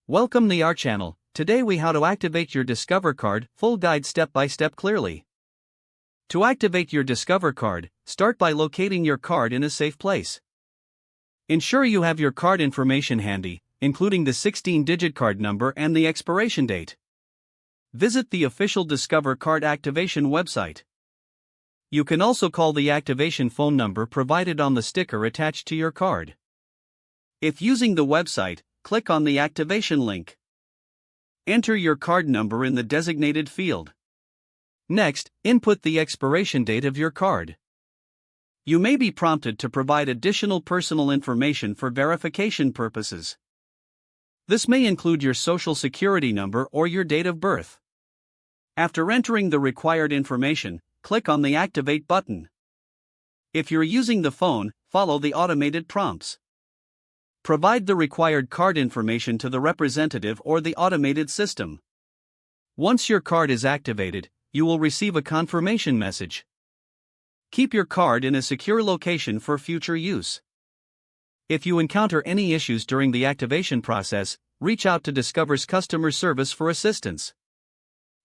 Welcome to our channel. Today we how to activate your Discover card, full guide step by step clearly. To activate your Discover card, start by locating your card in a safe place. Ensure you have your card information handy, including the 16-digit card number and the expiration date. Visit the official Discover card activation website. You can also call the activation phone number provided on the sticker attached to your card. If using the website, click on the activation link. Enter your card number in the designated field. Next, input the expiration date of your card. You may be prompted to provide additional personal information for verification purposes. This may include your social security number or your date of birth. After entering the required information, click on the Activate button. If you're using the phone, follow the automated prompts. Provide the required card information to the representative or the automated system. Once your card is activated, you will receive a confirmation message. Keep your card in a secure location for future use. If you encounter any issues during the activation process, reach out to Discover's customer service for assistance.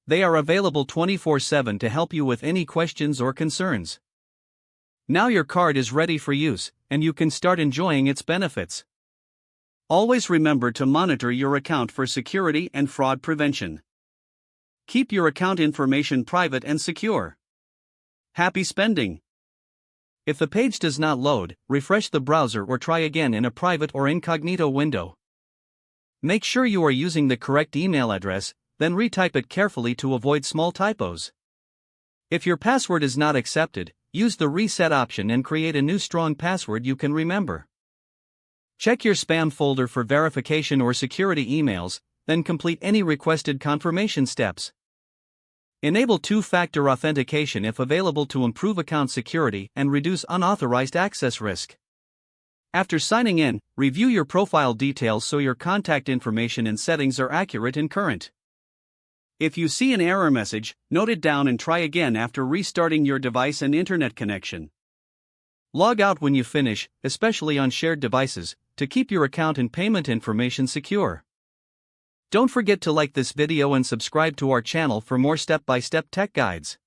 They are available 24/7 to help you with any questions or concerns. Now your card is ready for use, and you can start enjoying its benefits. Always remember to monitor your account for security and fraud prevention. Keep your account information private and secure. Happy spending! If the page does not load, refresh the browser or try again in a private or incognito window. Make sure you are using the correct email address, then retype it carefully to avoid small typos. If your password is not accepted, use the reset option and create a new strong password you can remember. Check your spam folder for verification or security emails, then complete any requested confirmation steps. Enable two-factor authentication if available to improve account security and reduce unauthorized access risk. After signing in, review your profile details so your contact information and settings are accurate and current. If you see an error message, note it down and try again after restarting your device and internet connection. Log out when you finish, especially on shared devices, to keep your account and payment information secure. Don't forget to like this video and subscribe to our channel for more step-by-step tech guides.